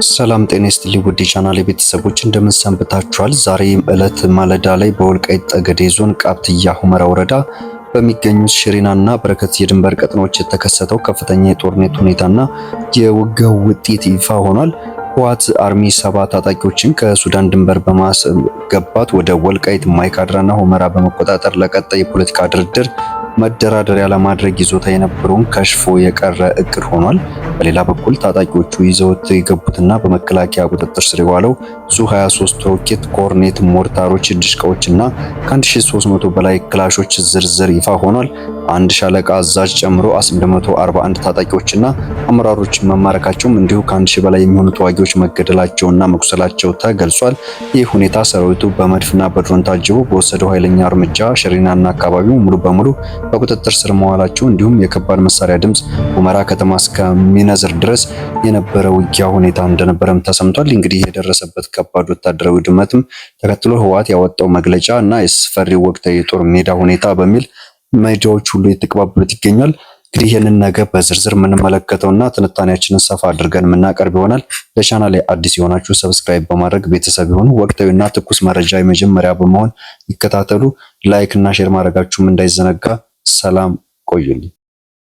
ሰላም ጤና ይስጥልኝ ውድ የቻናሌ ቤተሰቦች እንደምን ሰንብታችኋል? ዛሬ ዕለት ማለዳ ላይ በወልቃይት ጠገዴ ዞን ቃብትያ ሁመራ ወረዳ በሚገኙት ሽሪናና በረከት የድንበር ቀጠናዎች የተከሰተው ከፍተኛ የጦርነት ሁኔታና የውጊያው ውጤት ይፋ ሆኗል። ህወሓት አርሚ 7 ታጣቂዎችን ከሱዳን ድንበር በማስገባት ወደ ወልቃይት ማይካድራና ሁመራ በመቆጣጠር ለቀጣይ የፖለቲካ ድርድር መደራደሪያ ለማድረግ ይዞታ የነበረውን ከሽፎ የቀረ እቅድ ሆኗል። በሌላ በኩል ታጣቂዎቹ ይዘውት የገቡትና በመከላከያ ቁጥጥር ስር የዋለው ሱ-23 ሮኬት፣ ኮርኔት፣ ሞርታሮች፣ ድሽቃዎችና ከ1300 በላይ ክላሾች ዝርዝር ይፋ ሆኗል። አንድ ሻለቃ አዛዥ ጨምሮ 141 ታጣቂዎችና አመራሮች መማረካቸውም እንዲሁ ከ1000 በላይ የሚሆኑ ተዋጊዎች መገደላቸውና መቁሰላቸው ተገልጿል። ይህ ሁኔታ ሰራዊቱ በመድፍና በድሮን ታጅቦ በወሰደው ኃይለኛ እርምጃ ሽሪናና አካባቢው ሙሉ በሙሉ በቁጥጥር ስር መዋላቸው እንዲሁም የከባድ መሳሪያ ድምጽ ሁመራ ከተማ እስከሚነዝር ድረስ የነበረ ውጊያ ሁኔታ እንደነበረም ተሰምቷል። እንግዲህ የደረሰበት ከባድ ወታደራዊ ውድመትም ተከትሎ ህወሓት ያወጣው መግለጫ እና የስፈሪ ወቅታዊ የጦር ሜዳ ሁኔታ በሚል ሚዲያዎች ሁሉ የተቀባበሉት ይገኛል። እንግዲህ ይህንን ነገር በዝርዝር የምንመለከተውና ትንታኔያችንን ሰፋ አድርገን የምናቀርብ ይሆናል። ለቻናሌ አዲስ የሆናችሁ ሰብስክራይብ በማድረግ ቤተሰብ ይሁኑ። ወቅታዊና ትኩስ መረጃ የመጀመሪያ በመሆን ይከታተሉ። ላይክ እና ሼር ማድረጋችሁም እንዳይዘነጋ። ሰላም ቆዩልኝ።